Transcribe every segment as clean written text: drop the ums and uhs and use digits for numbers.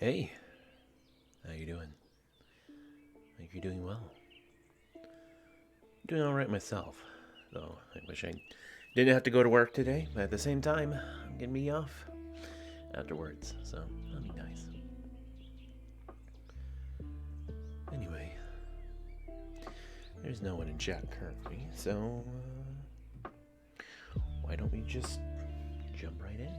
Hey, how you doing? Hope you're doing well. Doing alright myself, though I wish I didn't have to go to work today, but at the same time, I'm gonna be off afterwards, so that'll be nice. Anyway, there's no one in chat currently, so why don't we just jump right in?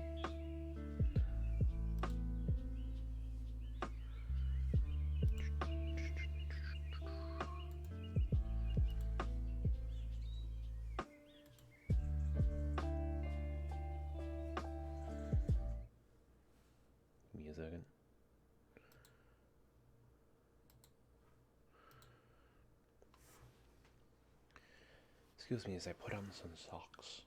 Give me a second. Excuse me as I put on some socks.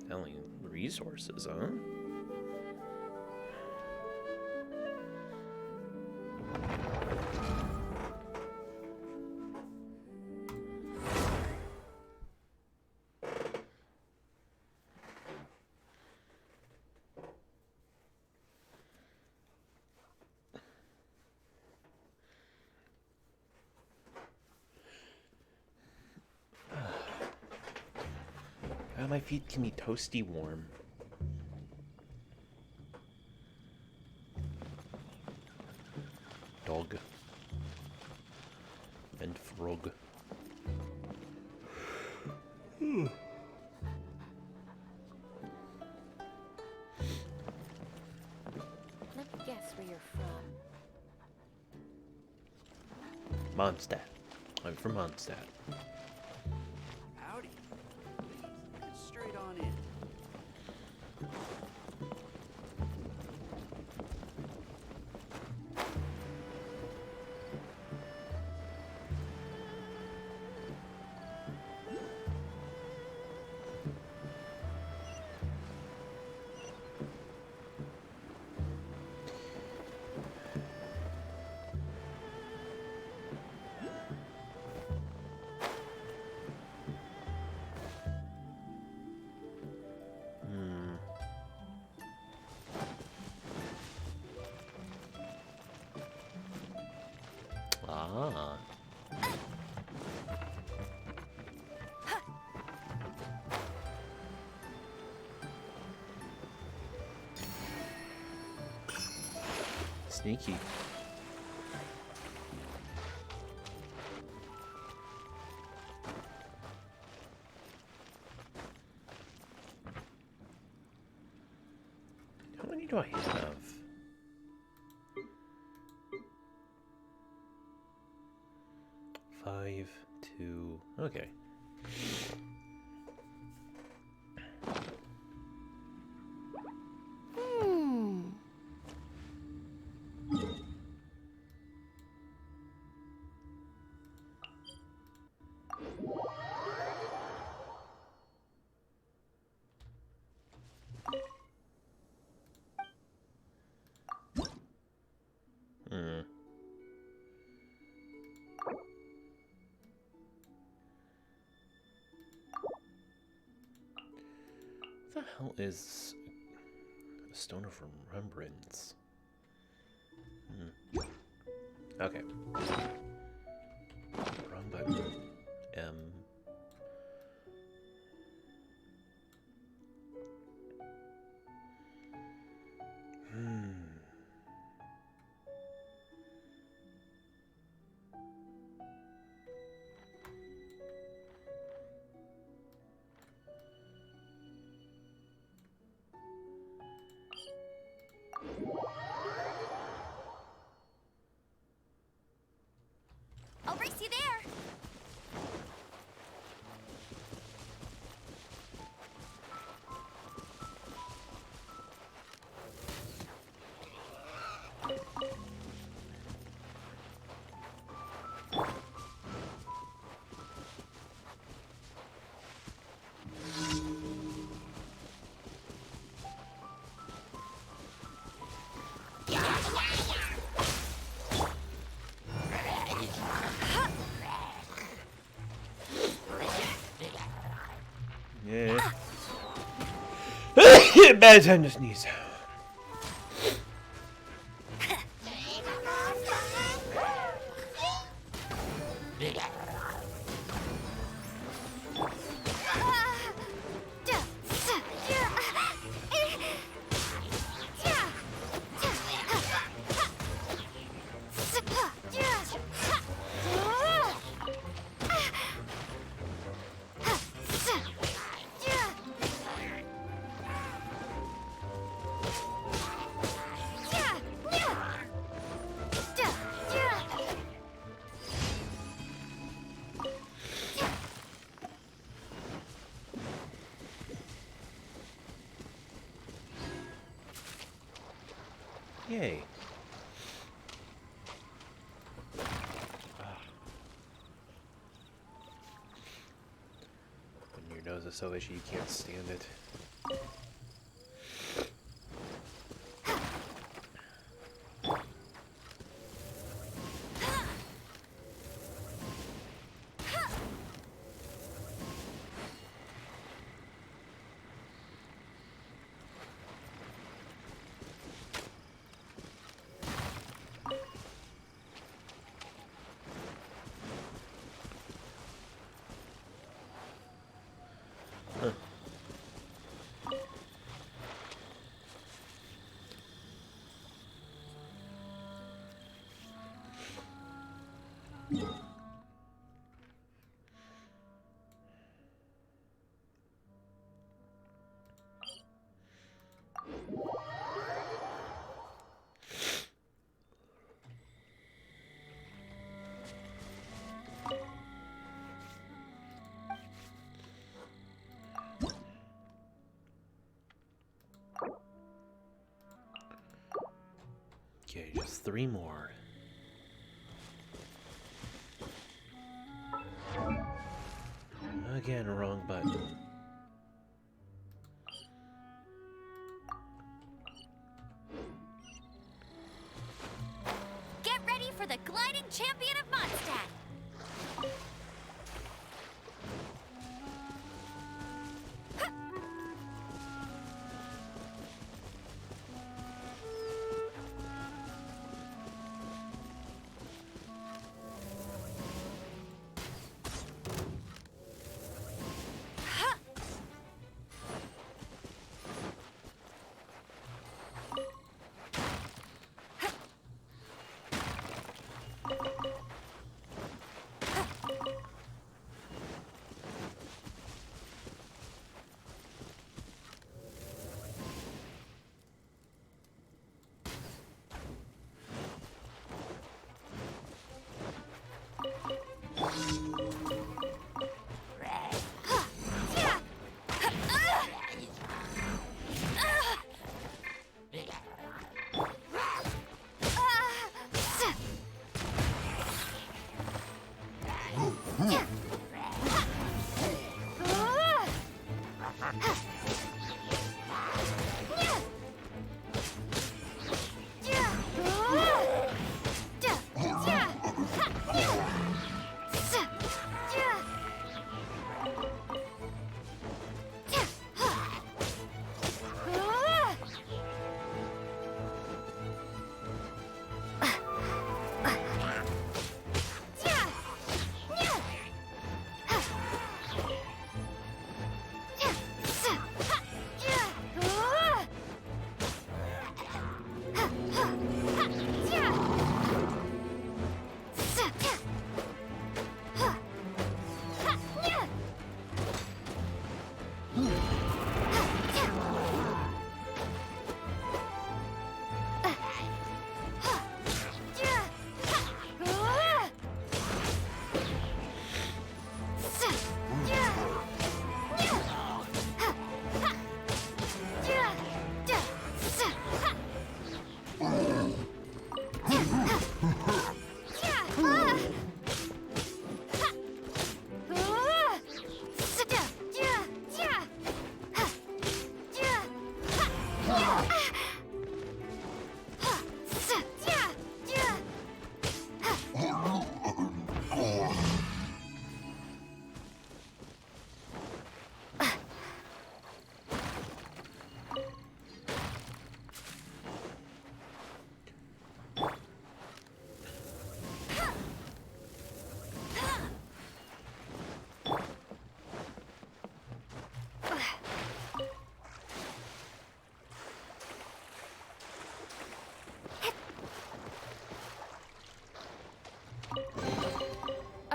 Telling resources, huh? My feet can be toasty warm. Dog. And frog. Let me guess where you're from. Mondstadt. I'm from Mondstadt. Howdy. Please, get straight on in. Ah. Sneaky. How many do I have? 5, 2. Okay. What the hell is a stone of remembrance? Okay. Wrong button. M. I'll race you there. bad time to sneeze. Yay. When your nose is so itchy you can't stand it. Okay, just 3 more. Again, wrong button. Get ready for the gliding champion of Mondstadt.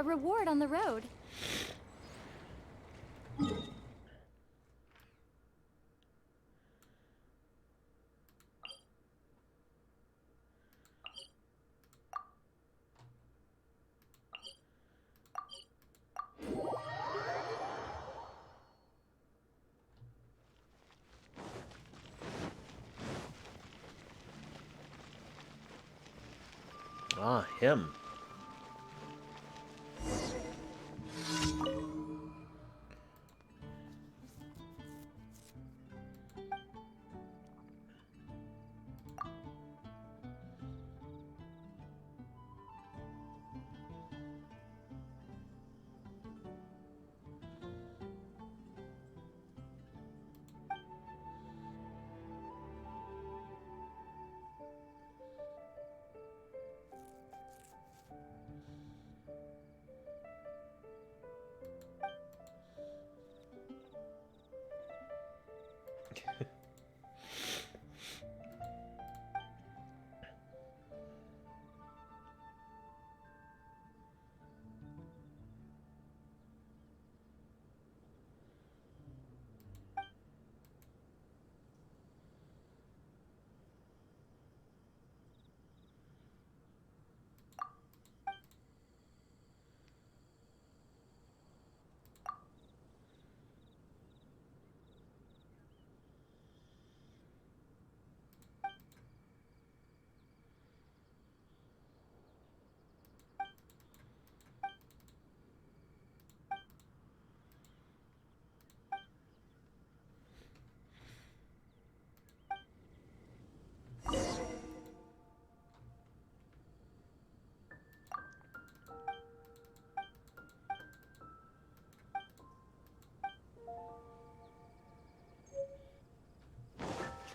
a reward on the road. Ah, him.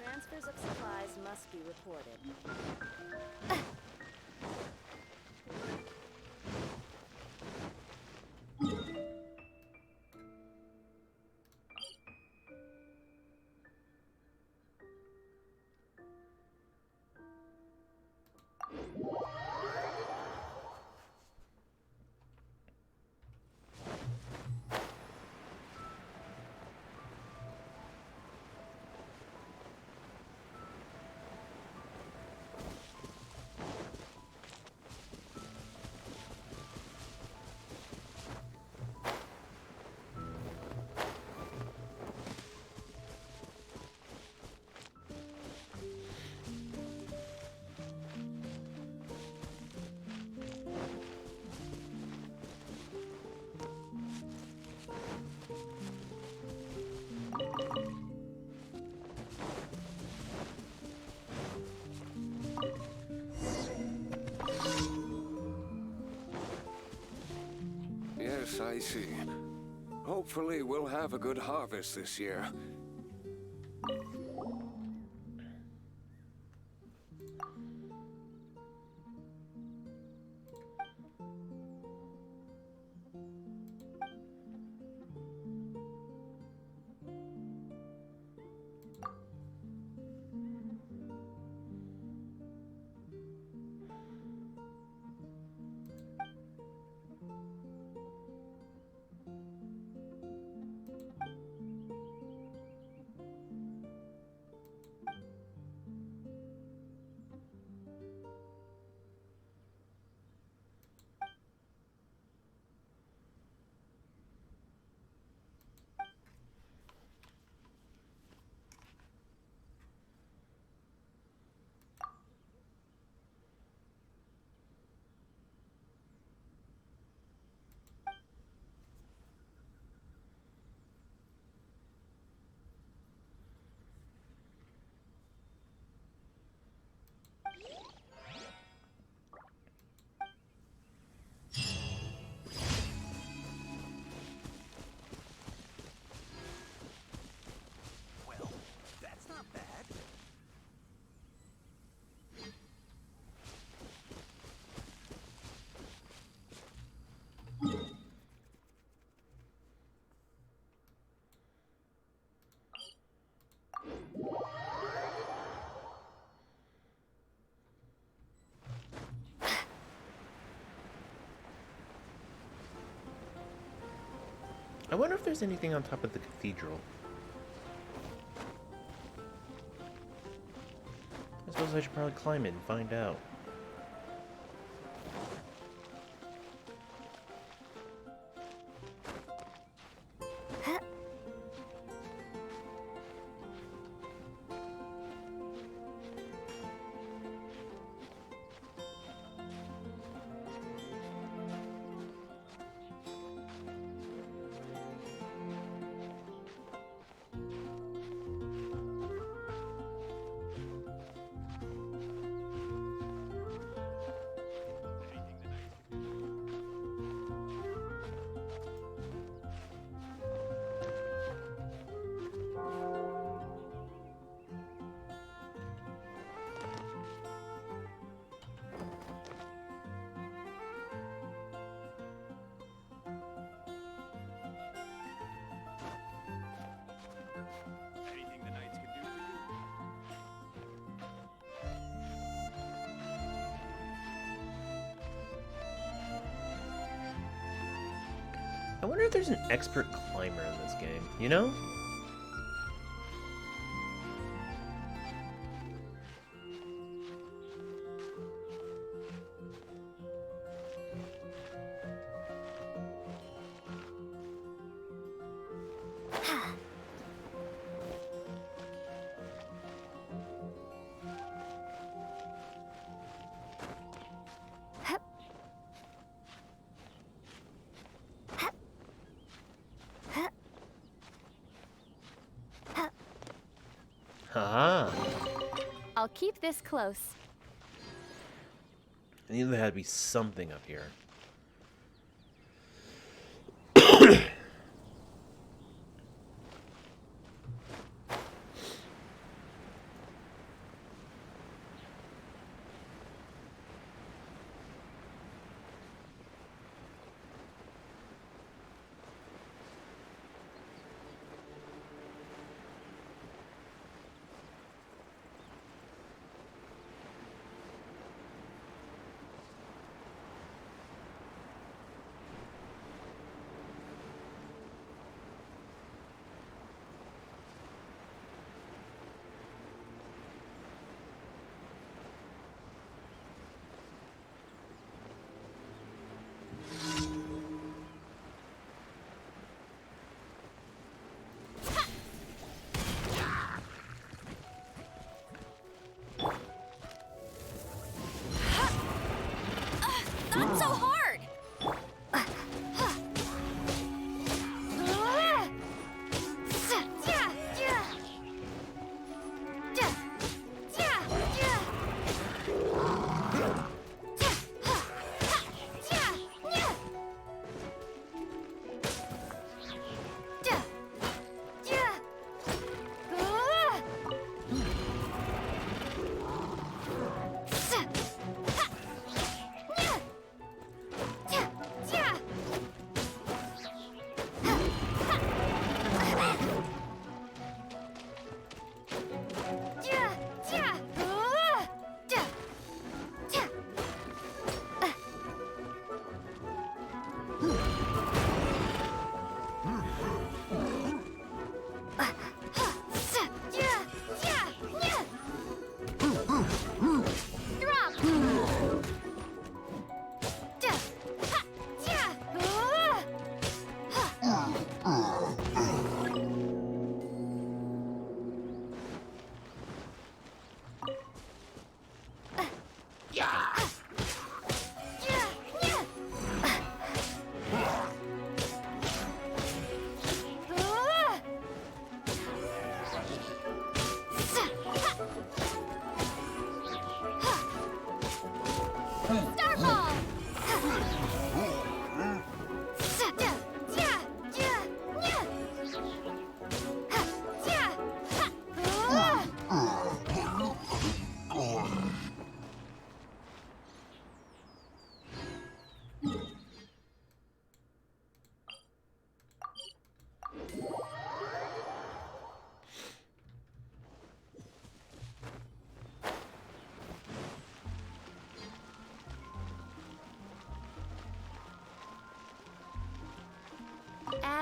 Transfers of supplies must be reported. Yes, I see. Hopefully we'll have a good harvest this year. wonder if there's anything on top of the cathedral. I suppose I should probably climb it and find out. I wonder if there's an expert climber in this game, you know? Haha. I'll keep this close. I knew there had to be something up here. Not so hard!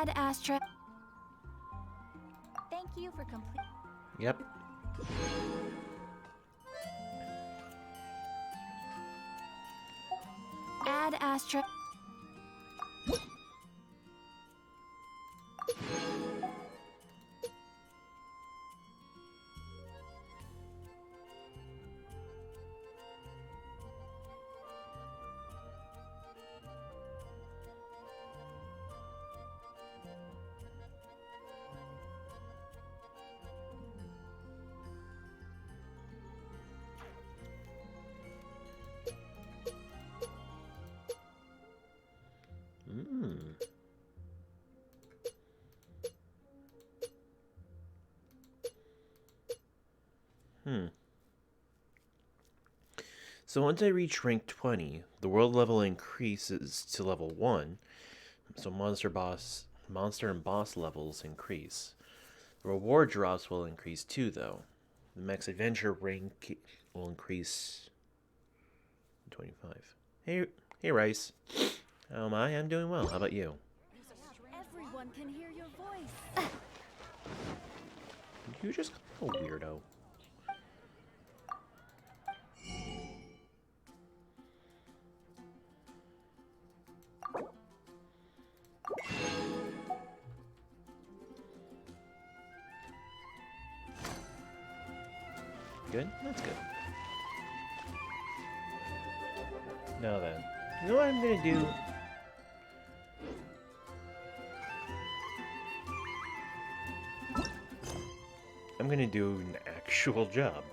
Add astra. Thank you for complete. Yep. Add astra. So once I reach rank 20, the world level increases to level 1. So monster and boss levels increase. The reward drops will increase too, though. The max adventure rank will increase 25. Hey, Rice. How am I? I'm doing well. How about you? Everyone can hear your voice. You just a weirdo. Good? That's good. Now then, you know what I'm gonna do? I'm gonna do an actual job.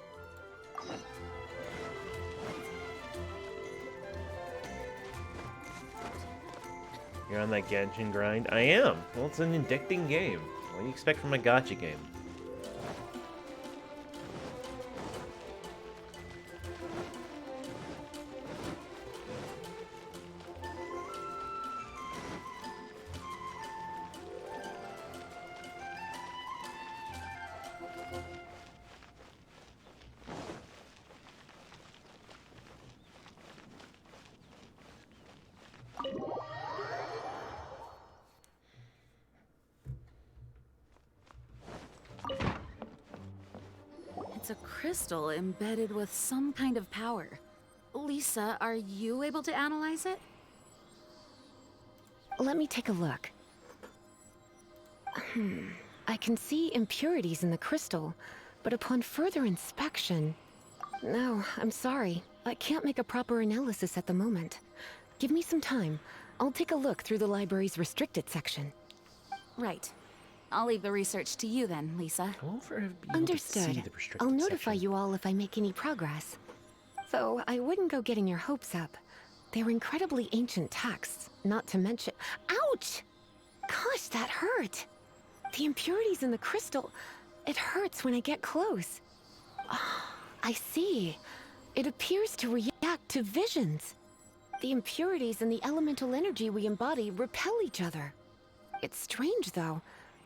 You're on that Genshin grind? I am! Well, it's an addicting game. What do you expect from a gacha game? It's a crystal embedded with some kind of power. Lisa, are you able to analyze it? Let me take a look. I can see impurities in the crystal, but upon further inspection... No, I'm sorry. I can't make a proper analysis at the moment. Give me some time. I'll take a look through the library's restricted section. Right. I'll leave the research to you then, Lisa. I won't forever be able Understood. to see the restricted I'll notify section. you all if I make any progress. Though I wouldn't go getting your hopes up. They're incredibly ancient texts, not to mention... Ouch! Gosh, that hurt! The impurities in the crystal... It hurts when I get close. Oh, I see. It appears to react to visions. The impurities and the elemental energy we embody repel each other. It's strange, though.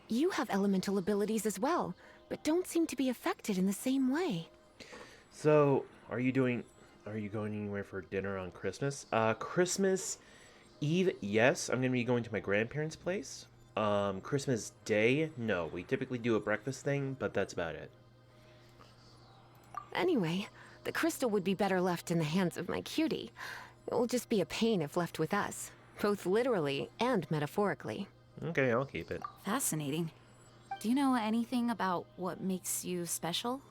You have elemental abilities as well, but don't seem to be affected in the same way. So, are you going anywhere for dinner on Christmas? Christmas Eve, yes. I'm going to be going to my grandparents' place. Christmas Day, no. We typically do a breakfast thing, but that's about it. Anyway, the crystal would be better left in the hands of my cutie. It will just be a pain if left with us, both literally and metaphorically. Okay, I'll keep it. Fascinating. Do you know anything about what makes you special?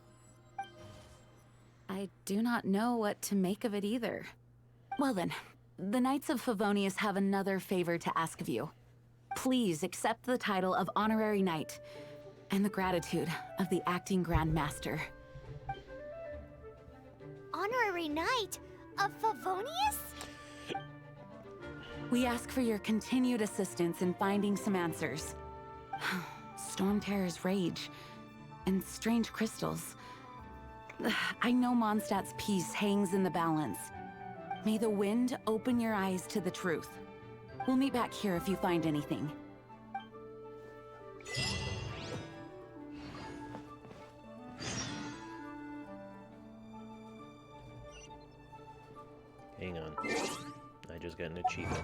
I do not know what to make of it either. Well then, the Knights of Favonius have another favor to ask of you. Please accept the title of Honorary Knight and the gratitude of the Acting Grand Master. Honorary Knight of Favonius? We ask for your continued assistance in finding some answers. Storm Terror's rage and strange crystals. I know Mondstadt's peace hangs in the balance. May the wind open your eyes to the truth. We'll meet back here if you find anything. Hang on. I just got an achievement.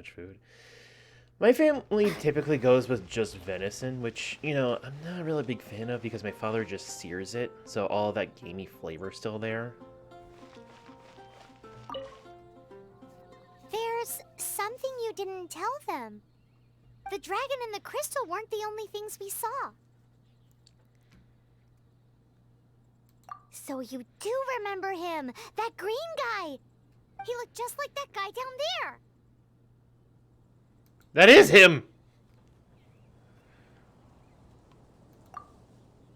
much food. My family typically goes with just venison, which, you know, I'm not really a big fan of because my father just sears it, so all that gamey flavor's still there. There's something you didn't tell them. The dragon and the crystal weren't the only things we saw. So you do remember him, that green guy. He looked just like that guy down there. That is him!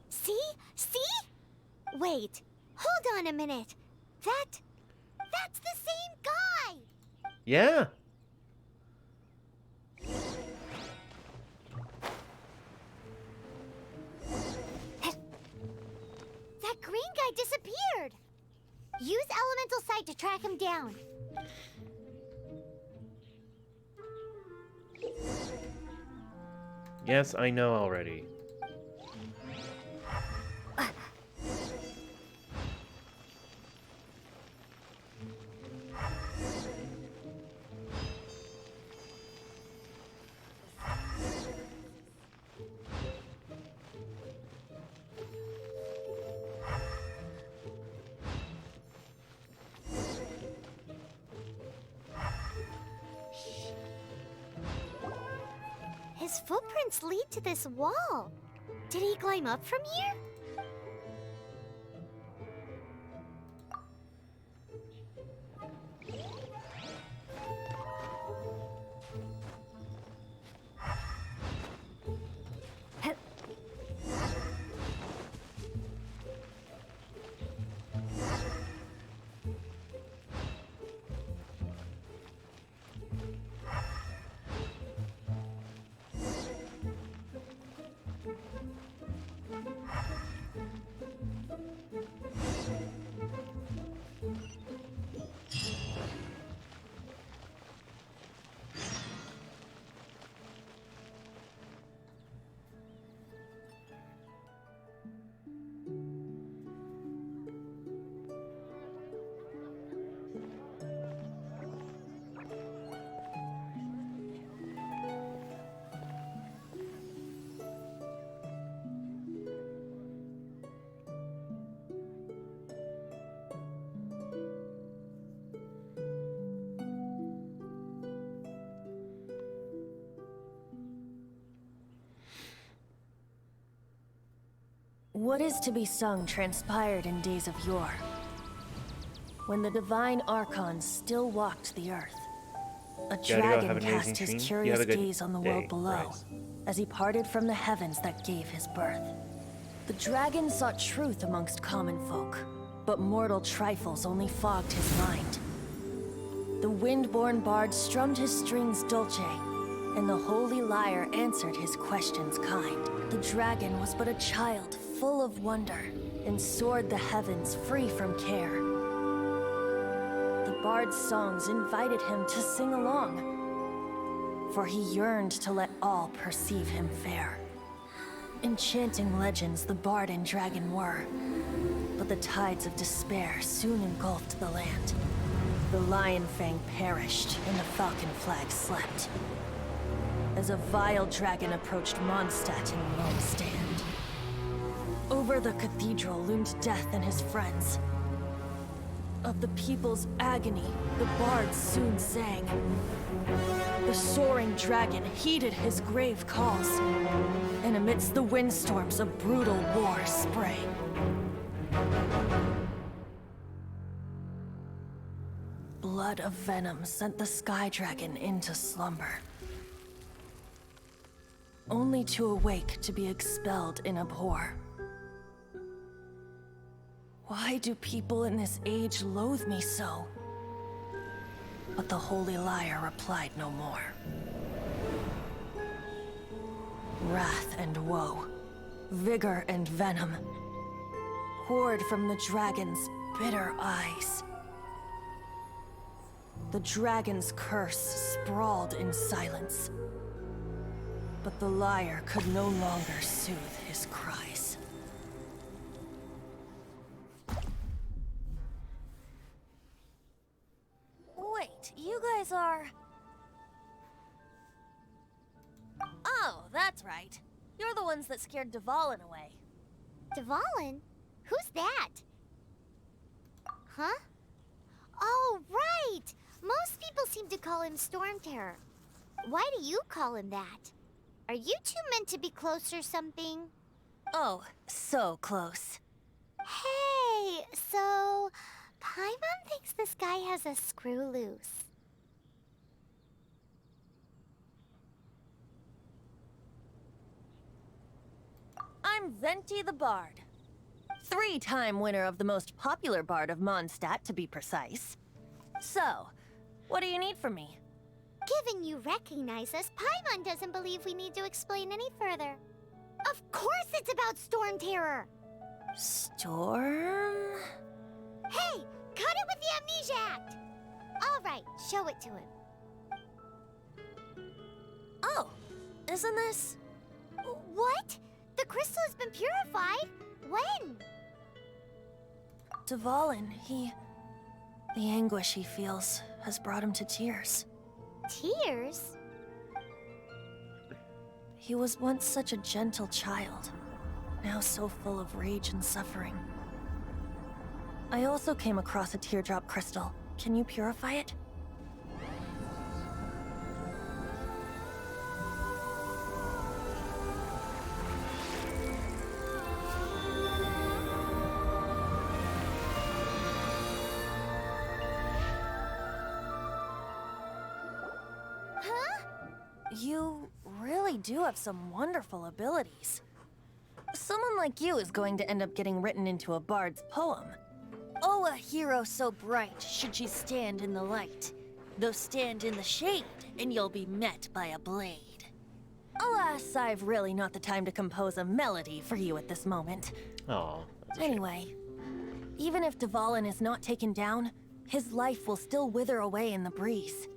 See? See? Wait, hold on a minute. That's the same guy! Yeah. That green guy disappeared. Use elemental sight to track him down. Yes, I know already. His footprints lead to this wall. Did he climb up from here? What is to be sung transpired in days of yore, when the divine archons still walked the earth. A dragon have an amazing cast his stream. You curious have a good gaze on the day, world below, Bryce. as he parted from the heavens that gave his birth. The dragon sought truth amongst common folk, but mortal trifles only fogged his mind. The wind-born bard strummed his strings dulce, and the holy Lyre answered his questions kind. The dragon was but a child full of wonder, and soared the heavens free from care. The bard's songs invited him to sing along, for he yearned to let all perceive him fair. Enchanting legends the bard and dragon were, but the tides of despair soon engulfed the land. The Lion Fang perished, and the Falcon Flag slept, as a vile dragon approached Mondstadt in lone stand. Over the cathedral loomed Death and his friends. Of the people's agony, the bards soon sang. The soaring dragon heeded his grave calls, and amidst the windstorms a brutal war sprang. Blood of venom sent the sky dragon into slumber, only to awake to be expelled in abhor. Why do people in this age loathe me so? But the holy Lyre replied no more. Wrath and woe, vigor and venom, poured from the dragon's bitter eyes. The dragon's curse sprawled in silence, but the Lyre could no longer soothe his cries. Wait, you guys are... right. You're the ones that scared Dvalin away. Dvalin? Who's that? Huh? Oh, right! Most people seem to call him Storm Terror. Why do you call him that? Are you two meant to be close or something? Oh, so close. Hey, so Paimon thinks this guy has a screw loose. I'm Venti the Bard. 3-time winner of the most popular bard of Mondstadt, to be precise. So, what do you need from me? Given you recognize us, Paimon doesn't believe we need to explain any further. Of course it's about Storm Terror! Storm? Hey, cut it with the Amnesia Act! Alright, show it to him. Oh, isn't this... What? The crystal has been purified? When? Dvalin, the anguish he feels has brought him to tears. Tears? He was once such a gentle child, now so full of rage and suffering. I also came across a teardrop crystal. Can you purify it? You really do have some wonderful abilities. Someone like you is going to end up getting written into a bard's poem. Oh, a hero so bright should she stand in the light. Though stand in the shade, and you'll be met by a blade. Alas, I've really not the time to compose a melody for you at this moment. Aw. That's a shame. Anyway, even if Dvalin is not taken down, his life will still wither away in the breeze.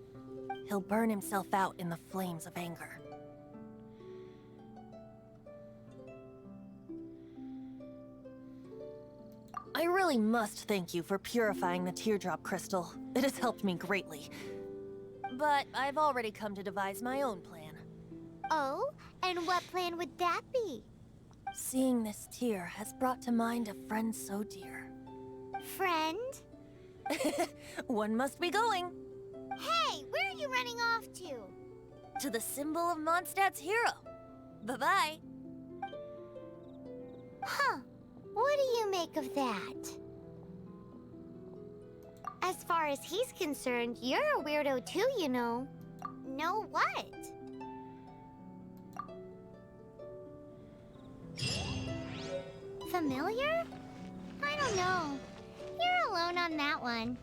He'll burn himself out in the flames of anger. I really must thank you for purifying the teardrop crystal. It has helped me greatly. But I've already come to devise my own plan. Oh, and what plan would that be? Seeing this tear has brought to mind a friend so dear. Friend? One must be going. Hey, where are you running off to? To the symbol of Mondstadt's hero. Bye-bye. Huh. What do you make of that? As far as he's concerned, you're a weirdo too, you know. Know what? Familiar? I don't know. You're alone on that one.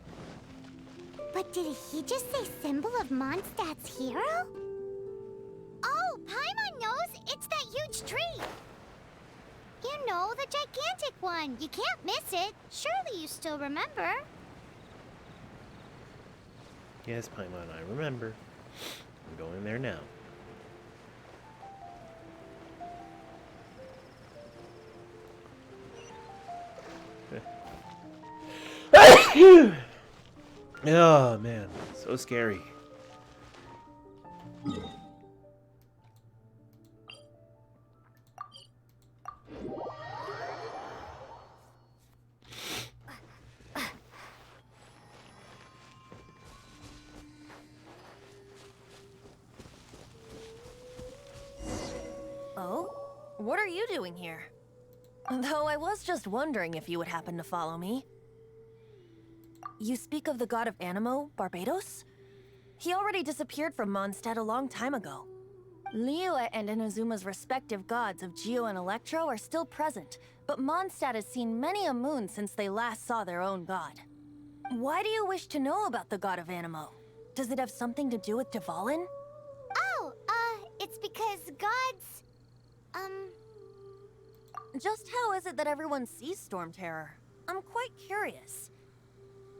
But did he just say symbol of Mondstadt's hero? Oh, Paimon knows! It's that huge tree! You know, the gigantic one. You can't miss it. Surely you still remember. Yes, Paimon, I remember. I'm going there now. Oh, man. So scary. Oh? What are you doing here? Though I was just wondering if you would happen to follow me. You speak of the god of Animo, Barbados? He already disappeared from Mondstadt a long time ago. Lyre and Inazuma's respective gods of Geo and Electro are still present, but Mondstadt has seen many a moon since they last saw their own god. Why do you wish to know about the god of Animo? Does it have something to do with Dvalin? Oh, it's because gods... Just how is it that everyone sees Storm Terror? I'm quite curious.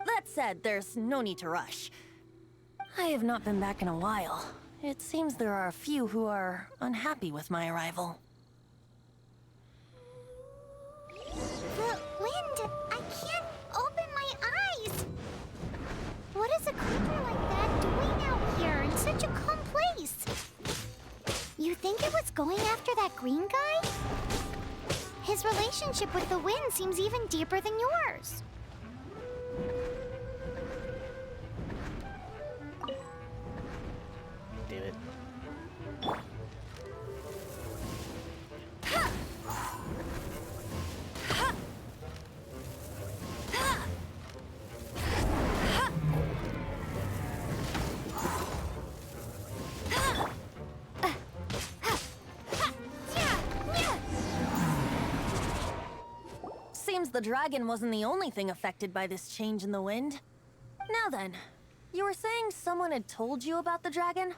That said, there's no need to rush. I have not been back in a while. It seems there are a few who are unhappy with my arrival. The wind! I can't open my eyes! What is a creature like that doing out here in such a calm place? You think it was going after that green guy? His relationship with the wind seems even deeper than yours. Damn it. Seems the dragon wasn't the only thing affected by this change in the wind. Now then, you were saying someone had told you about the dragon?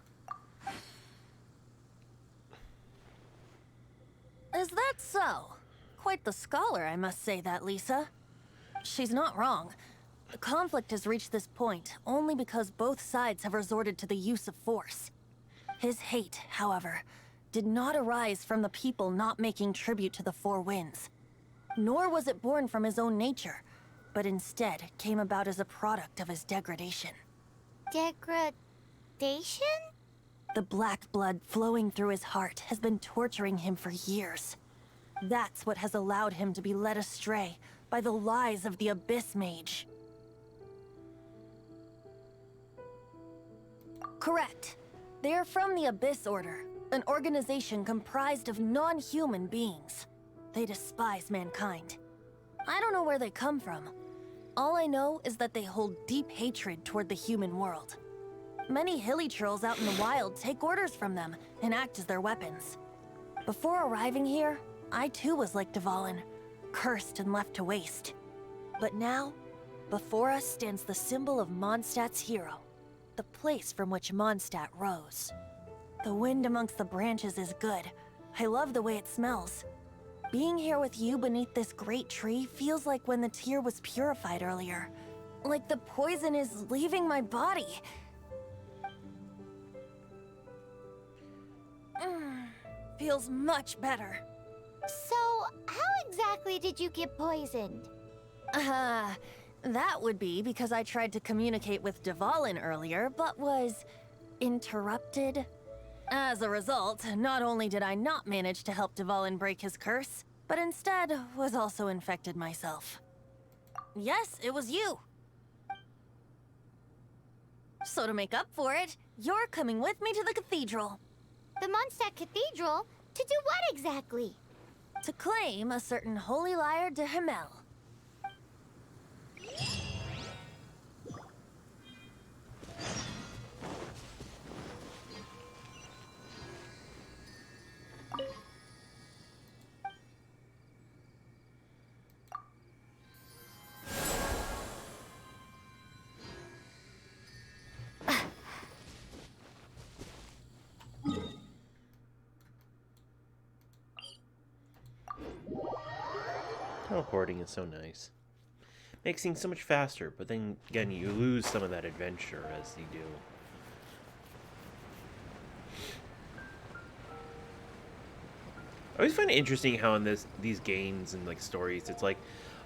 Is that so? Quite the scholar, I must say that, Lisa. She's not wrong. The conflict has reached this point only because both sides have resorted to the use of force. His hate, however, did not arise from the people not making tribute to the Four Winds. Nor was it born from his own nature, but instead came about as a product of his degradation. Degradation? The black blood flowing through his heart has been torturing him for years. That's what has allowed him to be led astray by the lies of the Abyss Mage. Correct. They are from the Abyss Order, an organization comprised of non-human beings. They despise mankind. I don't know where they come from. All I know is that they hold deep hatred toward the human world. Many hilly trolls out in the wild take orders from them and act as their weapons. Before arriving here, I too was like Dvalin, cursed and left to waste. But now, before us stands the symbol of Mondstadt's hero, the place from which Mondstadt rose. The wind amongst the branches is good. I love the way it smells. Being here with you beneath this great tree feels like when the tear was purified earlier. Like the poison is leaving my body. Feels much better. So, how exactly did you get poisoned? That would be because I tried to communicate with Dvalin earlier, but was interrupted. As a result, not only did I not manage to help Dvalin break his curse, but instead was also infected myself. Yes, it was you. So to make up for it, you're coming with me to the cathedral. The Mondstadt Cathedral? To do what exactly? To claim a certain holy Lyre de Himmel. Teleporting is so nice. Makes things so much faster, but then again, you lose some of that adventure as you do. I always find it interesting how in these games and like stories, it's like,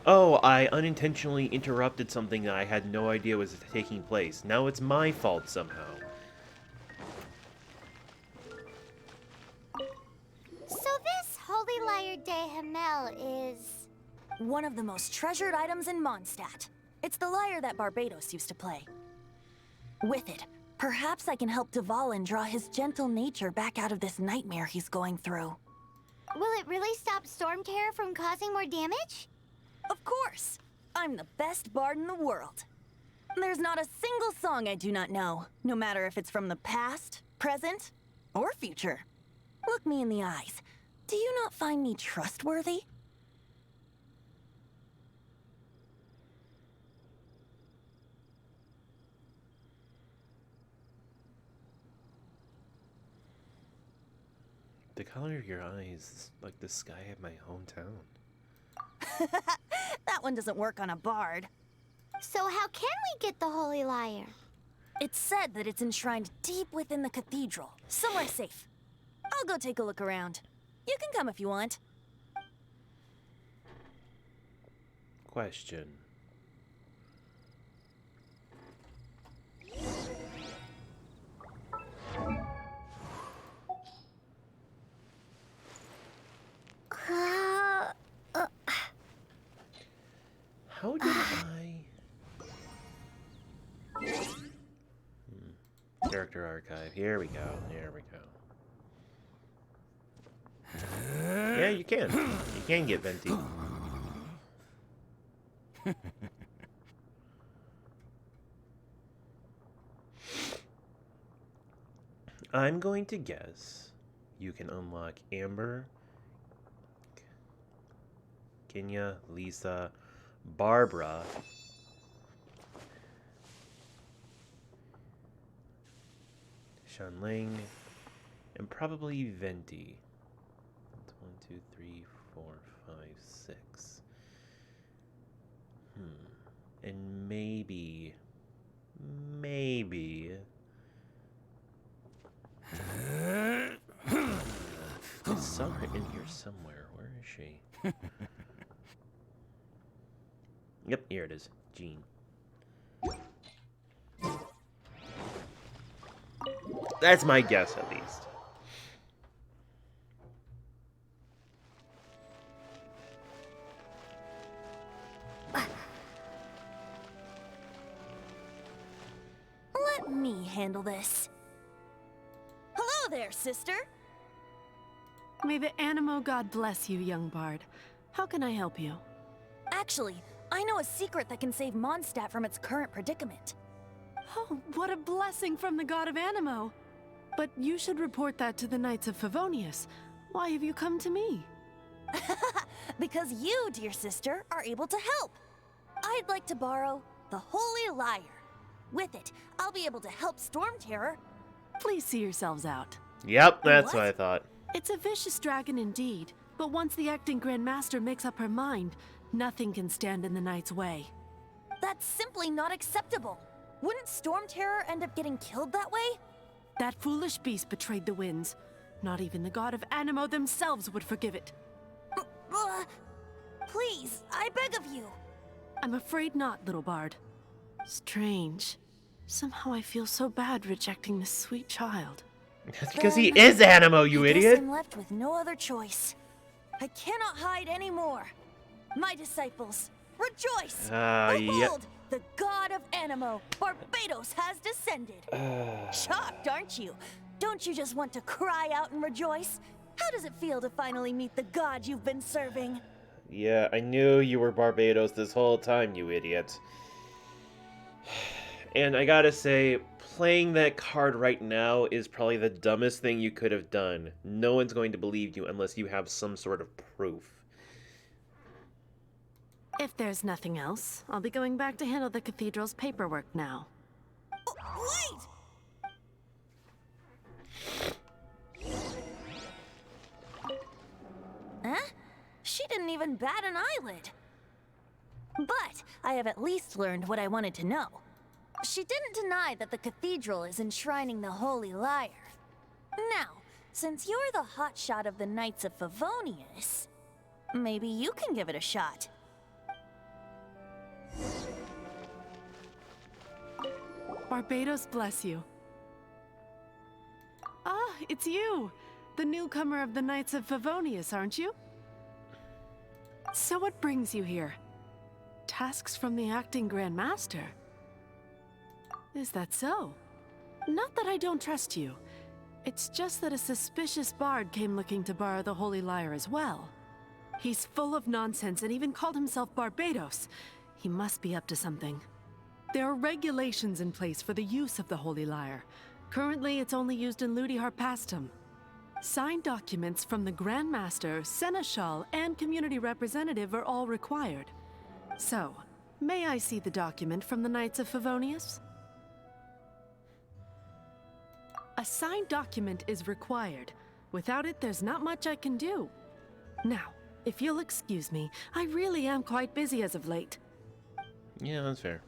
oh, I unintentionally interrupted something that I had no idea was taking place. Now it's my fault somehow. So this holy Lyre de Himmel is... One of the most treasured items in Mondstadt. It's the lyre that Barbados used to play. With it, perhaps I can help Dvalin draw his gentle nature back out of this nightmare he's going through. Will it really stop Storm Terror from causing more damage? Of course! I'm the best bard in the world. There's not a single song I do not know, no matter if it's from the past, present, or future. Look me in the eyes. Do you not find me trustworthy? The color of your eyes is like the sky of my hometown. That one doesn't work on a bard. So how can we get the holy Lyre? It's said that it's enshrined deep within the cathedral, somewhere safe. I'll go take a look around. You can come if you want. Question. Character archive. Here we go. Here we go. Yeah, you can. You can get venti. I'm going to guess you can unlock Amber, Kenya, Lisa, Barbara, Shanling, and probably Venti. That's 1, 2, 3, 4, 5, 6. And maybe I saw her in here somewhere. Where is she? Yep, here it is. Jean. That's my guess, at least. Let me handle this. Hello there, sister. May the Animo God bless you, young bard. How can I help you? Actually, I know a secret that can save Mondstadt from its current predicament. Oh, what a blessing from the god of Animo! But you should report that to the Knights of Favonius. Why have you come to me? Because you, dear sister, are able to help. I'd like to borrow the Holy Lyre. With it, I'll be able to help Storm Terror. Please see yourselves out. Yep, that's what I thought. It's a vicious dragon indeed, but once the acting Grand Master makes up her mind, nothing can stand in the Knight's way. That's simply not acceptable. Wouldn't Storm Terror end up getting killed that way? That foolish beast betrayed the winds. Not even the god of Animo themselves would forgive it. Please, I beg of you. I'm afraid not, little bard. Strange. Somehow I feel so bad rejecting this sweet child. That's because he is Animo, you I guess idiot! I'm left with no other choice. I cannot hide anymore. My disciples, rejoice! Behold, the god of Animo, Barbados, has descended. Shocked, aren't you? Don't you just want to cry out and rejoice? How does it feel to finally meet the god you've been serving? Yeah, I knew you were Barbados this whole time, you idiot. And I gotta say, playing that card right now is probably the dumbest thing you could have done. No one's going to believe you unless you have some sort of proof. If there's nothing else, I'll be going back to handle the cathedral's paperwork now. Oh, wait! Huh? She didn't even bat an eyelid. But I have at least learned what I wanted to know. She didn't deny that the cathedral is enshrining the Holy Lyre. Now, since you're the hotshot of the Knights of Favonius, maybe you can give it a shot. Barbados bless you. Ah, it's you! The newcomer of the Knights of Favonius, aren't you? So what brings you here? Tasks from the acting Grand Master? Is that so? Not that I don't trust you. It's just that a suspicious bard came looking to borrow the Holy Lyre as well. He's full of nonsense and even called himself Barbados. He must be up to something. There are regulations in place for the use of the Holy Lyre. Currently, it's only used in Ludihar Pastum. Signed documents from the Grand Master, Seneschal, and Community Representative are all required. So, may I see the document from the Knights of Favonius? A signed document is required. Without it, there's not much I can do. Now, if you'll excuse me, I really am quite busy as of late. Yeah, that's fair.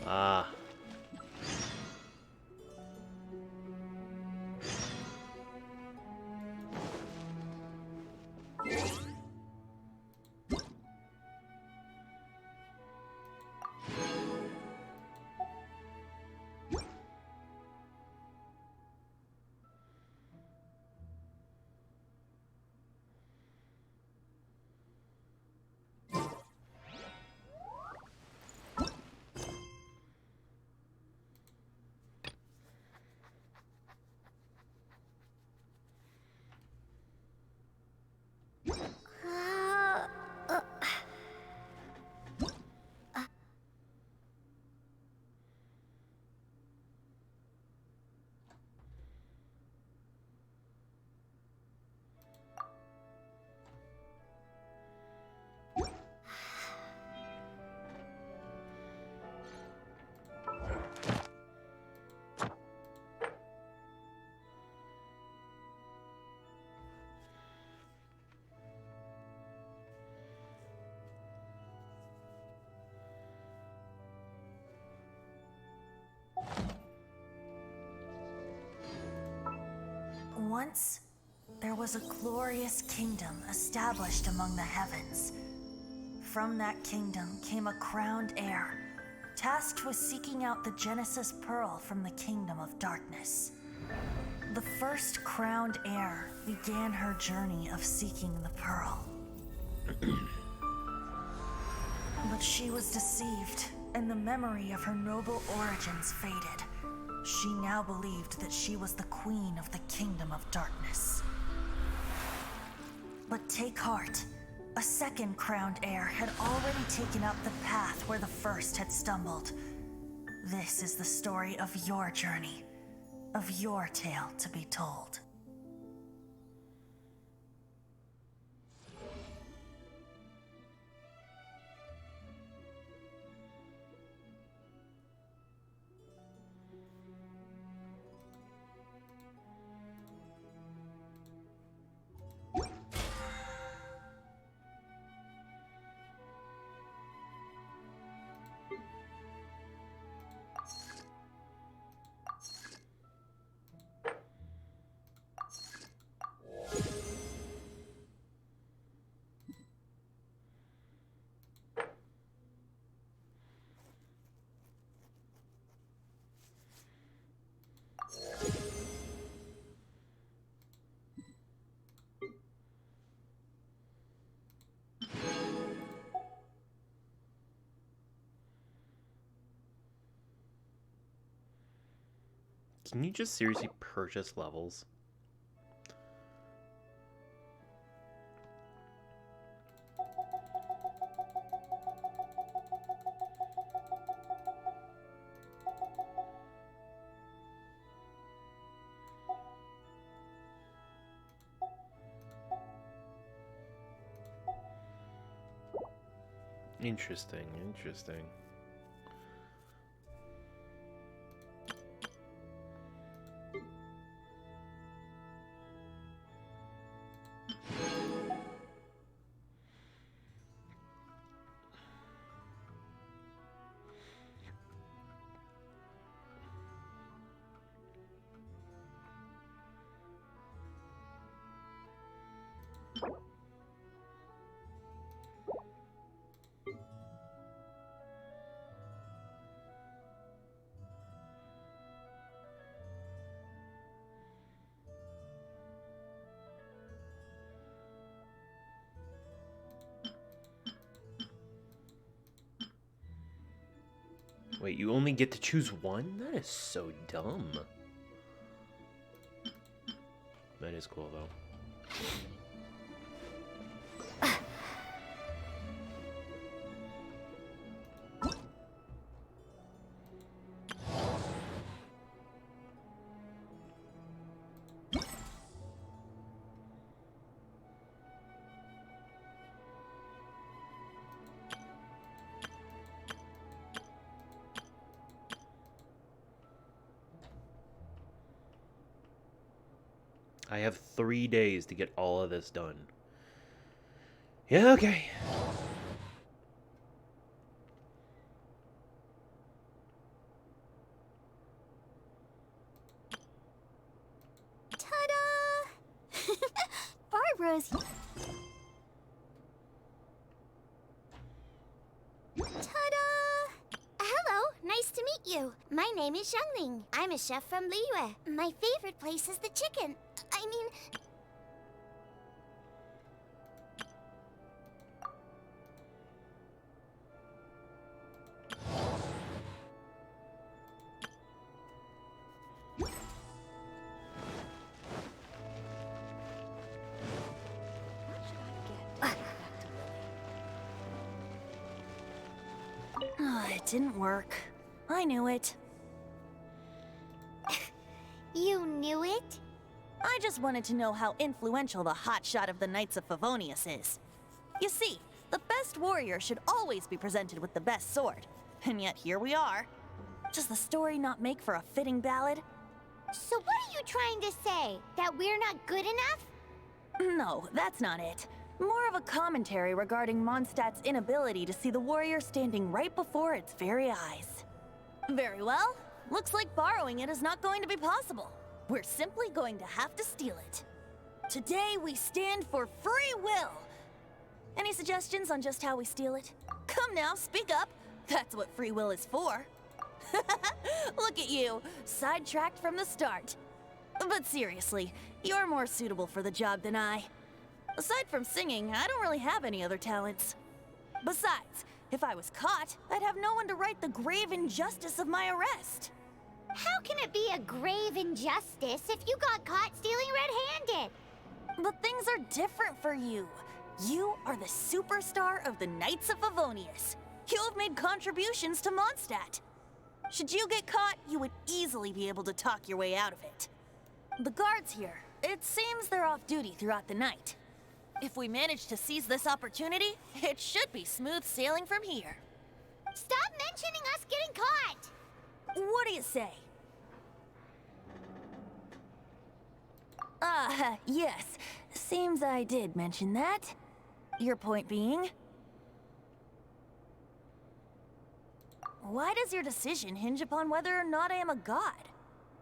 Ah. Once, there was a glorious kingdom established among the heavens. From that kingdom came a crowned heir, tasked with seeking out the Genesis Pearl from the Kingdom of Darkness. The first crowned heir began her journey of seeking the pearl. But she was deceived, and the memory of her noble origins faded. She now believed that she was the queen of the Kingdom of Darkness. But take heart. A second crowned heir had already taken up the path where the first had stumbled. This is the story of your journey, of your tale to be told. Can you just seriously purchase levels? Interesting, interesting. Wait, you only get to choose one? That is so dumb. That is cool, though. I have 3 days to get all of this done. Yeah, okay. Ta-da! Barbara's... Ta-da! Hello, nice to meet you. My name is Xiangling. I'm a chef from Lyre. My favorite place is the chicken. I mean... It didn't work. I knew it. You knew it? I just wanted to know how influential the hotshot of the Knights of Favonius is. You see, the best warrior should always be presented with the best sword. And yet here we are. Does the story not make for a fitting ballad? So what are you trying to say? That we're not good enough? No, that's not it. More of a commentary regarding Mondstadt's inability to see the warrior standing right before its very eyes. Very well. Looks like borrowing it is not going to be possible. We're simply going to have to steal it. Today we stand for free will. Any suggestions on just how we steal it? Come now, speak up. That's what free will is for. Look at you, sidetracked from the start. But seriously, you're more suitable for the job than I. Aside from singing, I don't really have any other talents. Besides, if I was caught, I'd have no one to right the grave injustice of my arrest. How can it be a grave injustice if you got caught stealing red-handed? But things are different for you. You are the superstar of the Knights of Favonius. You have made contributions to Mondstadt. Should you get caught, you would easily be able to talk your way out of it. The guards here, it seems they're off duty throughout the night. If we manage to seize this opportunity, it should be smooth sailing from here. Stop mentioning us getting caught! What do you say? Yes. Seems I did mention that. Your point being? Why does your decision hinge upon whether or not I am a god?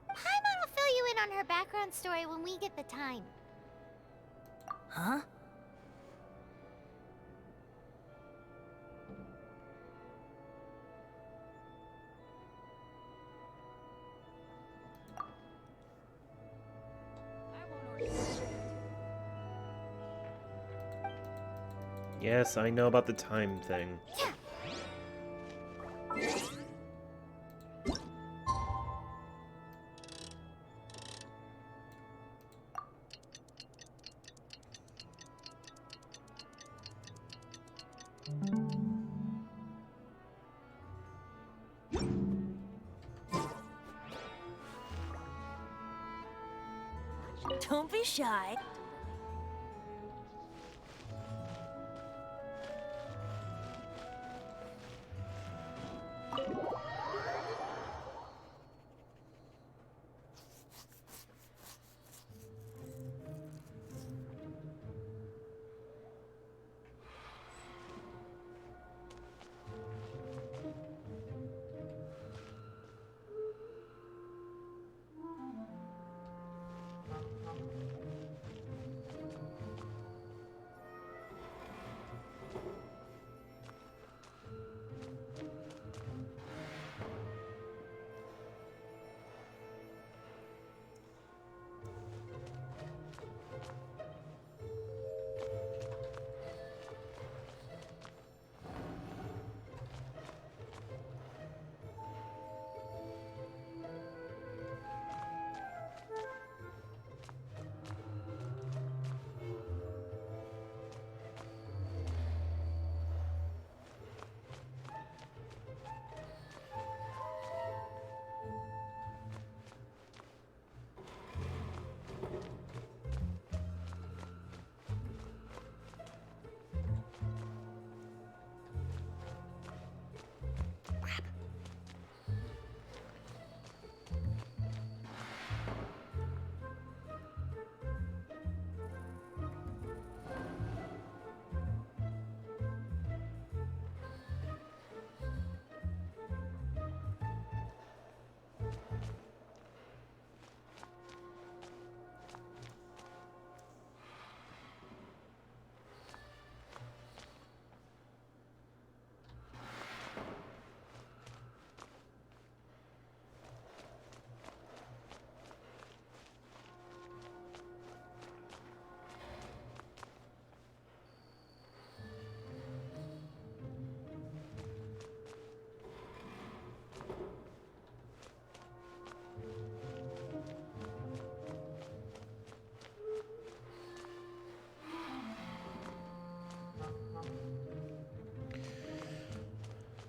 Paimon will fill you in on her background story when we get the time. Huh? Yes, I know about the time thing. Don't be shy.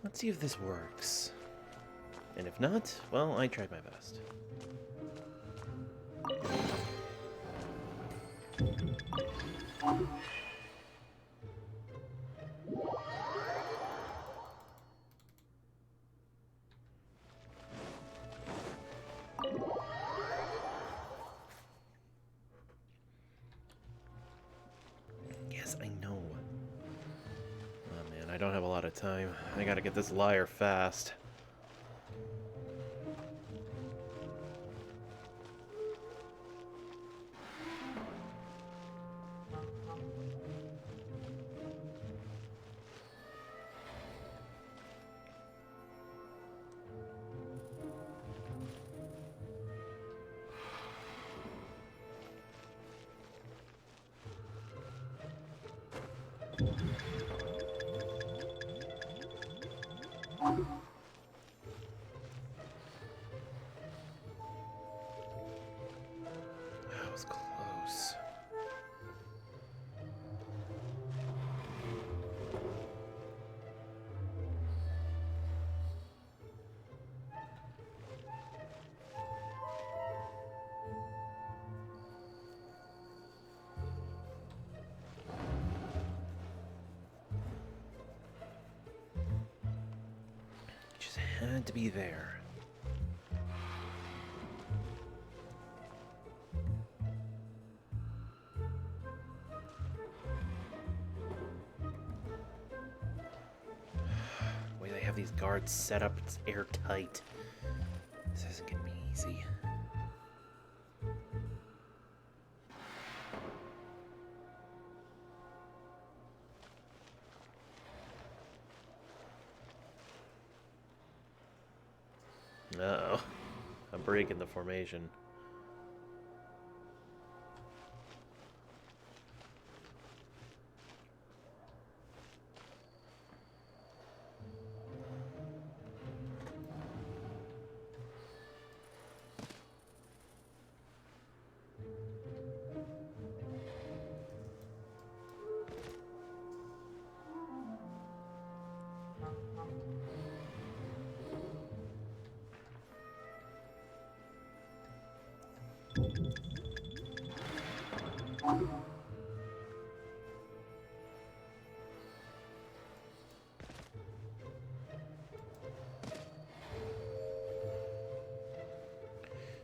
Let's see if this works. And if not, well, I tried my best. Yes, I know. Oh man, I don't have a lot of time. I gotta get this lyre fast. That was close. Just had to be there. The way they have these guards set up, it's airtight. This isn't gonna be easy. Uh-oh. A break in the formation.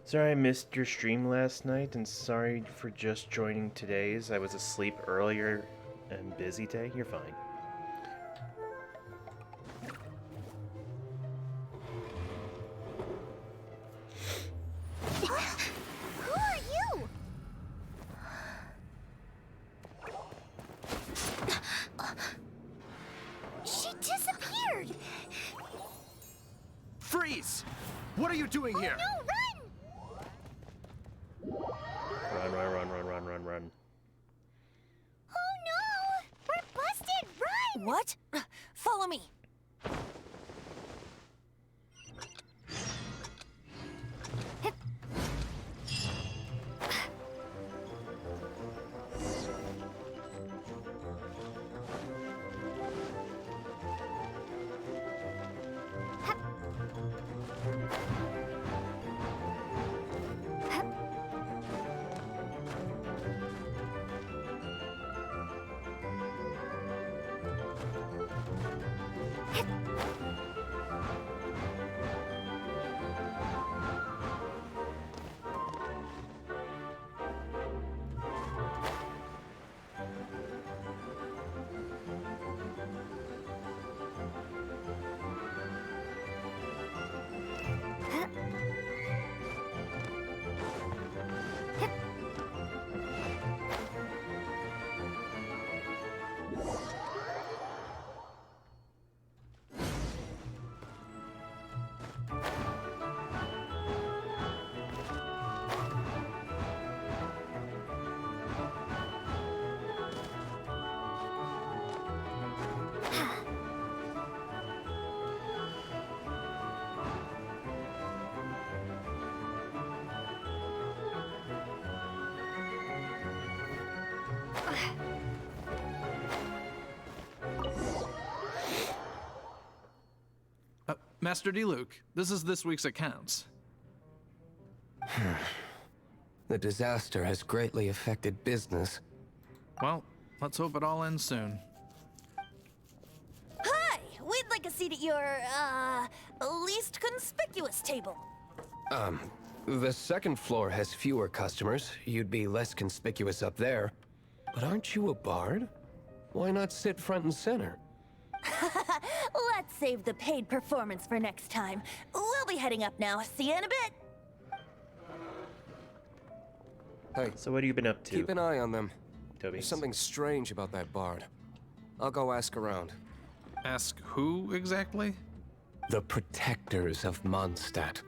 Sorry I missed your stream last night, and sorry for just joining today's. I was asleep earlier and busy today. You're fine. Who are you? She disappeared. Freeze! What are you doing here? No, run! Run. Oh no! We're busted! Run! What? Follow me. Master D. Luke, this is this week's accounts. The disaster has greatly affected business. Well, let's hope it all ends soon. Hi! We'd like a seat at your, least conspicuous table. The second floor has fewer customers. You'd be less conspicuous up there. But aren't you a bard? Why not sit front and center? Let's save the paid performance for next time. We'll be heading up now. See you in a bit. Hey, So what have you been up to, keep an eye on them. Toby? There's something strange about that bard. I'll go ask around. Ask who exactly? The protectors of Mondstadt.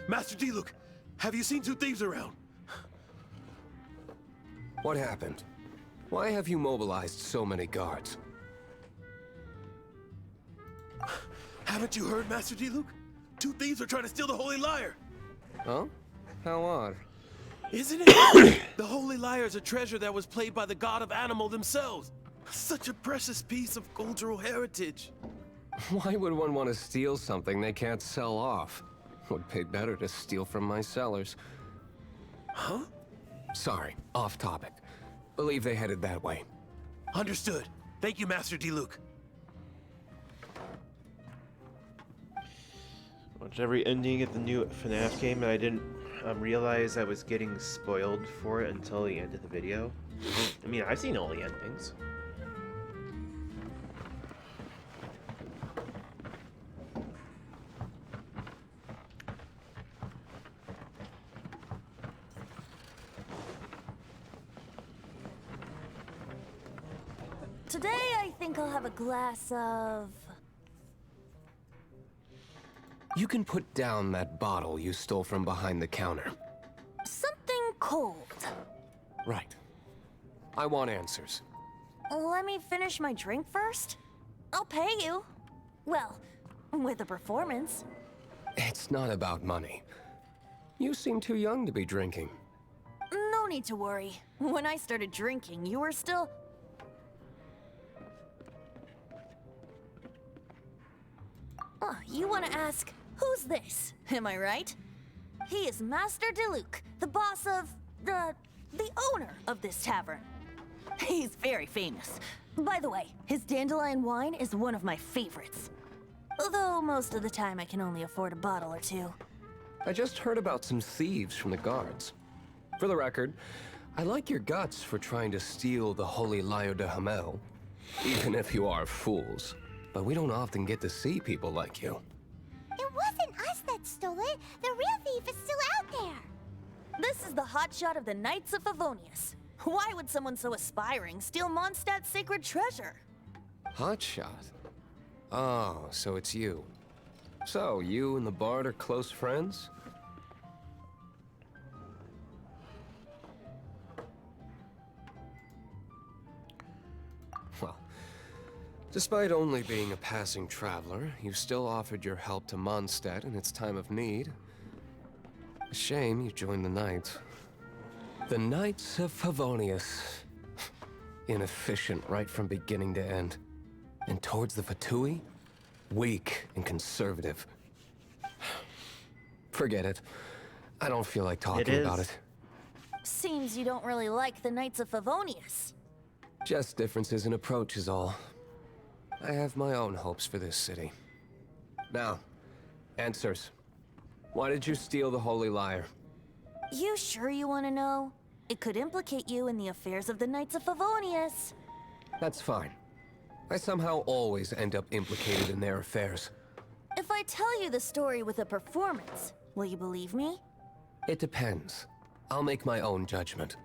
Master Diluc, have you seen two thieves around? What happened? Why have you mobilized so many guards? Haven't you heard, Master Diluc? Two thieves are trying to steal the Holy Lyre. Huh? How odd. Isn't it? The Holy Lyre is a treasure that was played by the god of animal themselves. Such a precious piece of cultural heritage. Why would one want to steal something they can't sell off? Would pay better to steal from my sellers. Huh? Sorry, off topic. Believe they headed that way. Understood. Thank you, Master Diluc. Watch every ending at the new FNAF game, and I didn't realize I was getting spoiled for it until the end of the video. I mean, I've seen all the endings. Today, I think I'll have a glass of... You can put down that bottle you stole from behind the counter. something cold. Right. I want answers. Let me finish my drink first. I'll pay you. Well, with a performance. It's not about money. You seem too young to be drinking. No need to worry. When I started drinking, you were still... Oh, you want to ask, who's this? Am I right? He is Master Diluc, the boss of... the owner of this tavern. He's very famous. By the way, his dandelion wine is one of my favorites. Although most of the time I can only afford a bottle or two. I just heard about some thieves from the guards. For the record, I like your guts for trying to steal the holy Lyre de Hamel. Even if you are fools. But we don't often get to see people like you. It wasn't us that stole it. The real thief is still out there. This is the hotshot of the Knights of Favonius. Why would someone so aspiring steal Mondstadt's sacred treasure? Hotshot? Oh, so it's you. So, you and the Bard are close friends? Well, despite only being a passing traveler, you still offered your help to Mondstadt in its time of need. A shame you joined the Knights. The Knights of Favonius. Inefficient right from beginning to end. And towards the Fatui, weak and conservative. Forget it. I don't feel like talking about it. Seems you don't really like the Knights of Favonius. Just differences in approach is all. I have my own hopes for this city. Now, answers. Why did you steal the Holy Lyre? You sure you want to know? It could implicate you in the affairs of the Knights of Favonius. That's fine. I somehow always end up implicated in their affairs. If I tell you the story with a performance, will you believe me? It depends. I'll make my own judgment.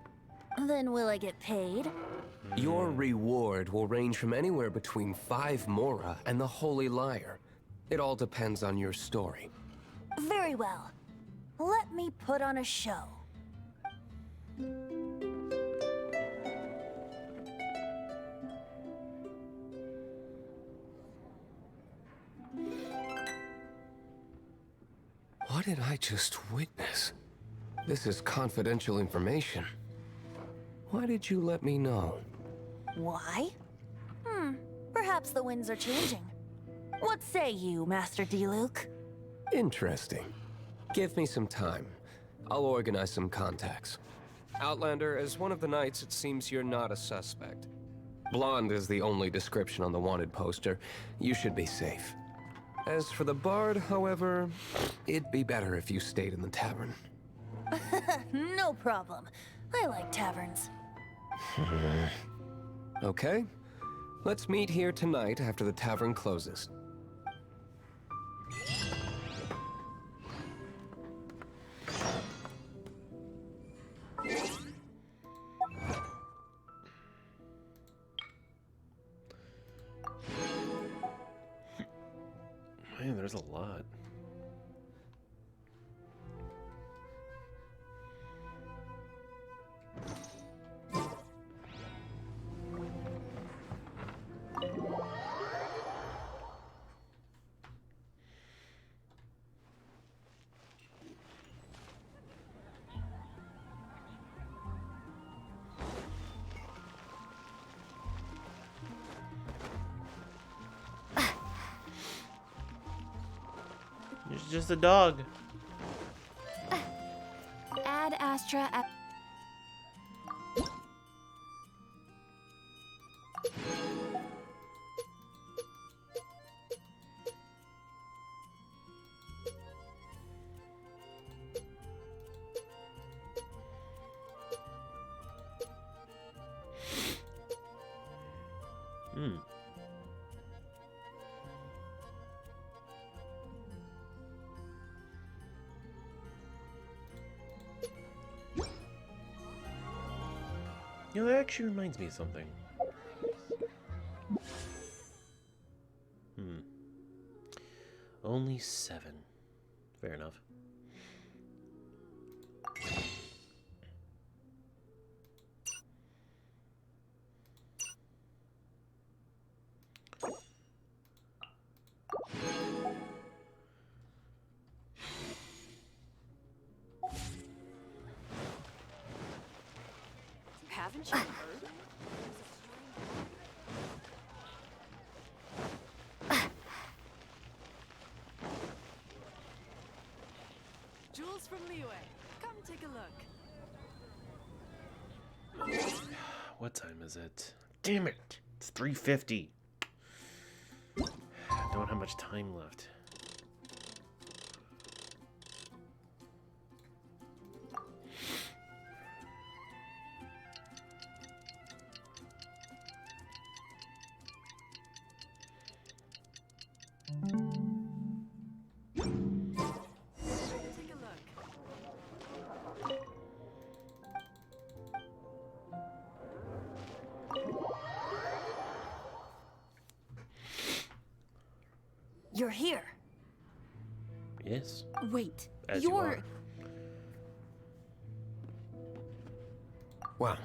Then will I get paid? Your reward will range from anywhere between 5 Mora and the Holy Lyre. It all depends on your story. Very well. Let me put on a show. What did I just witness? This is confidential information. Why did you let me know? Why? Perhaps the winds are changing. What say you, Master Diluc? Interesting. Give me some time. I'll organize some contacts. Outlander, as one of the knights, it seems you're not a suspect. Blonde is the only description on the wanted poster. You should be safe. As for the Bard, however, it'd be better if you stayed in the tavern. No problem. I like taverns. Okay. Let's meet here tonight after the tavern closes. Man, there's a lot. She's just a dog. Ad Astra. Hmm. You know, that actually reminds me of something. Only 7. Fair enough. Haven't you heard? Jewels from Lyre. Come take a look. What time is it? Damn it! It's 3:50. Don't have much time left. Take a look. You're here. Yes. Wait, As you you're. are. Well,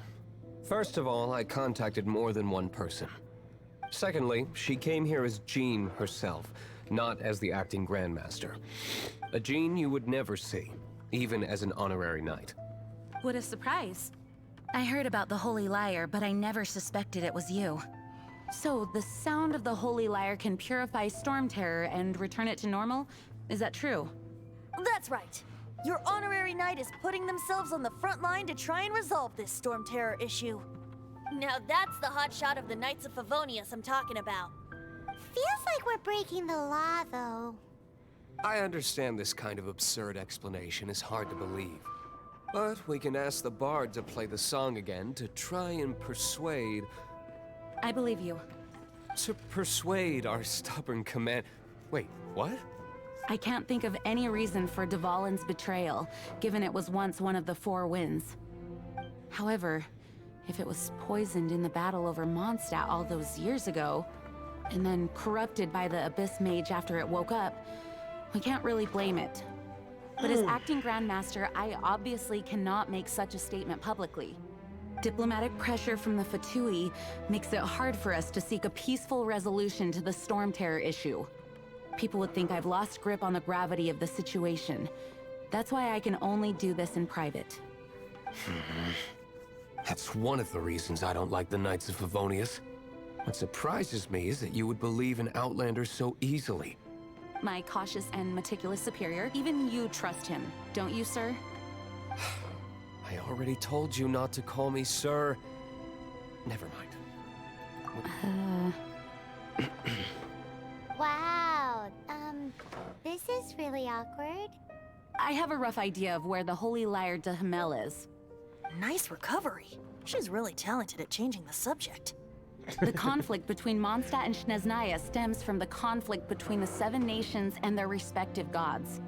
first of all, I contacted more than one person. Secondly, she came here as Jean herself, not as the acting Grandmaster. A Jean you would never see, even as an honorary knight. What a surprise. I heard about the Holy Lyre, but I never suspected it was you. So, the sound of the Holy Lyre can purify Storm Terror and return it to normal? Is that true? That's right. Your honorary knight is putting themselves on the front line to try and resolve this Storm Terror issue. Now that's the hotshot of the Knights of Favonius I'm talking about. Feels like we're breaking the law, though. I understand this kind of absurd explanation is hard to believe. But we can ask the bard to play the song again to try and persuade... I believe you. To persuade our stubborn command... Wait, what? I can't think of any reason for Dvalin's betrayal, given it was once one of the 4 winds. However, if it was poisoned in the battle over Mondstadt all those years ago, and then corrupted by the Abyss Mage after it woke up, we can't really blame it. But as acting Grandmaster, I obviously cannot make such a statement publicly. Diplomatic pressure from the Fatui makes it hard for us to seek a peaceful resolution to the Storm Terror issue. People would think I've lost grip on the gravity of the situation. That's why I can only do this in private. That's one of the reasons I don't like the Knights of Favonius. What surprises me is that you would believe in Outlanders so easily. My cautious and meticulous superior, even you trust him, don't you, sir? I already told you not to call me sir. Never mind. Wow, this is really awkward. I have a rough idea of where the Holy Lyre de Hamel is. Nice recovery. She's really talented at changing the subject. The conflict between Mondstadt and Snezhnaya stems from the conflict between the 7 nations and their respective gods.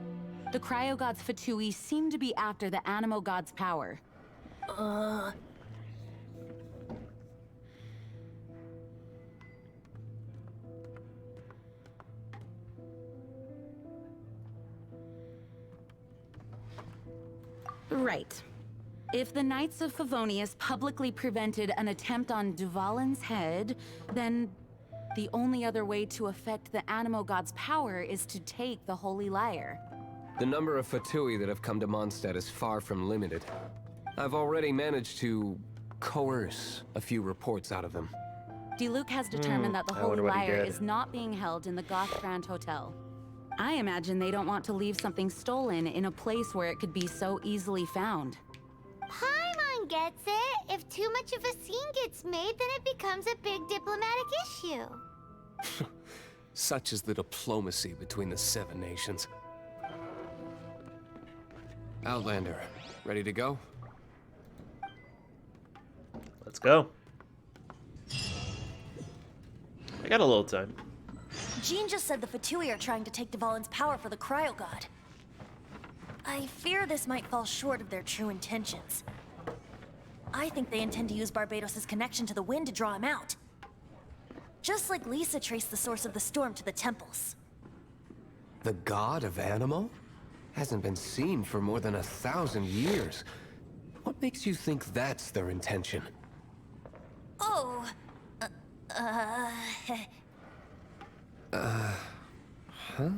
The cryo-gods Fatui seem to be after the Animo god's power. Right. If the Knights of Favonius publicly prevented an attempt on Dvalin's head, then the only other way to affect the Animo god's power is to take the Holy Lyre. The number of Fatui that have come to Mondstadt is far from limited. I've already managed to coerce a few reports out of them. Diluc has determined that the I Holy wonder what he Lyre did. is not being held in the Goth Grand Hotel. I imagine they don't want to leave something stolen in a place where it could be so easily found. Paimon gets it. If too much of a scene gets made, then it becomes a big diplomatic issue. Such is the diplomacy between the Seven Nations. Outlander, ready to go? Let's go. I got a little time. Jean just said the Fatui are trying to take Dvalin's power for the Cryo God. I fear this might fall short of their true intentions. I think they intend to use Barbados' connection to the wind to draw him out. Just like Lisa traced the source of the storm to the temples. The god of Animal? Hasn't been seen for more than 1,000 years. What makes you think that's their intention? Oh, Huh?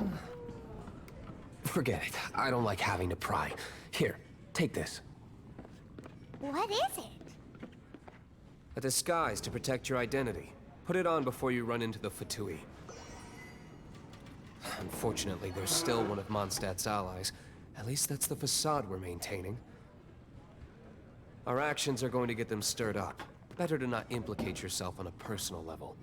Forget it. I don't like having to pry. Here, take this. What is it? A disguise to protect your identity. Put it on before you run into the Fatui. Unfortunately, there's still one of Mondstadt's allies. At least that's the facade we're maintaining. Our actions are going to get them stirred up. Better to not implicate yourself on a personal level.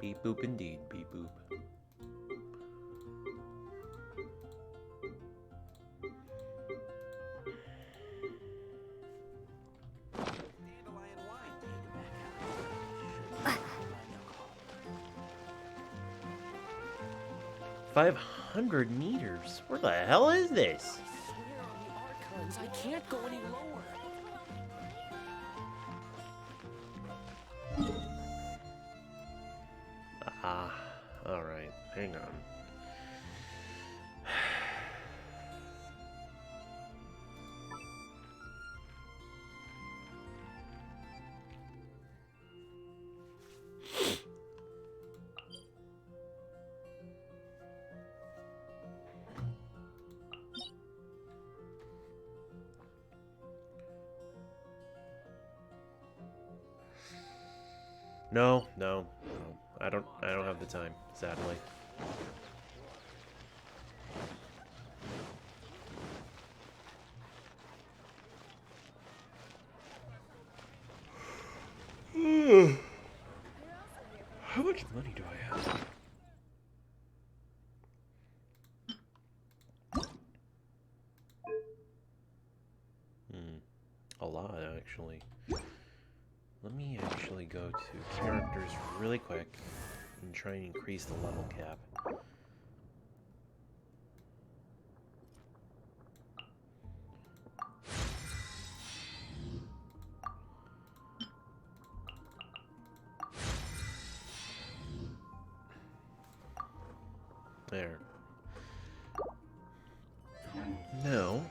Beep boop indeed, beep boop. $500 meters? Where the hell is this? I can't go any lower. Ah, alright, hang on. No. I don't have the time, sadly. How much money do I have? A lot, actually. Let me actually go to characters really quick and try and increase the level cap. There. No.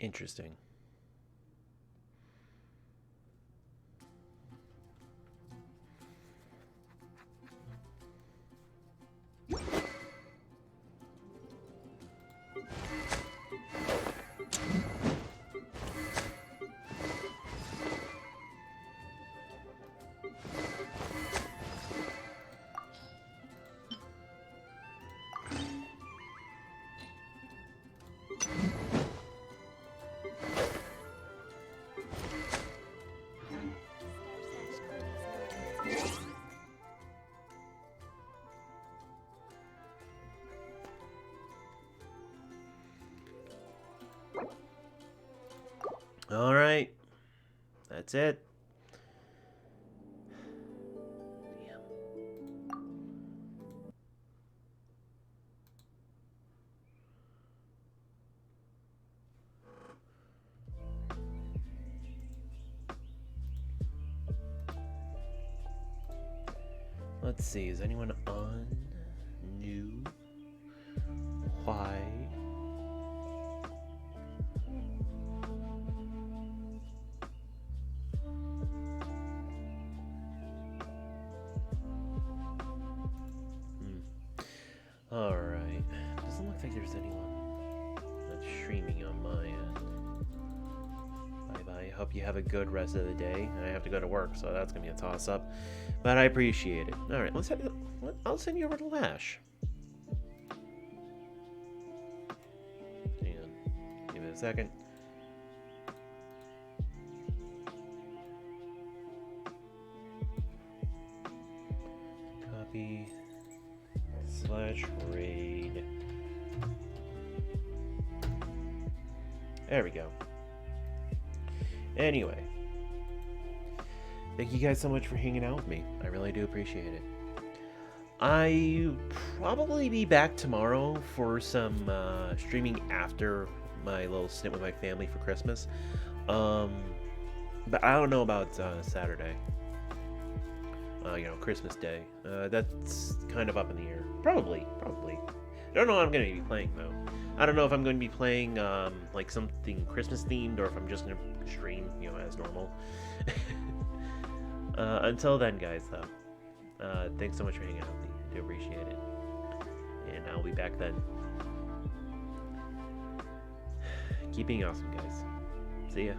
Interesting. All right. That's it. Let's see, is anyone on? New? Why? Alright. Doesn't look like there's anyone that's streaming on my end. Bye-bye. Hope you have a good rest of the day. I have to go to work, so that's gonna be a toss-up. But I appreciate it. Alright, I'll send you over to Lash. Hang on. Give it a second. Copy. /raid. There we go. Anyway, thank you guys so much for hanging out with me. I really do appreciate it. I'll probably be back tomorrow for some streaming after my little stint with my family for Christmas. But I don't know about Saturday. You know, Christmas Day. That's kind of up in the air. Probably. I don't know what I'm going to be playing, though. I don't know if I'm going to be playing, like, something Christmas-themed, or if I'm just going to stream, you know, as normal. Until then, guys, though, thanks so much for hanging out with me. I do appreciate it. And I'll be back then. Keep being awesome, guys. See ya.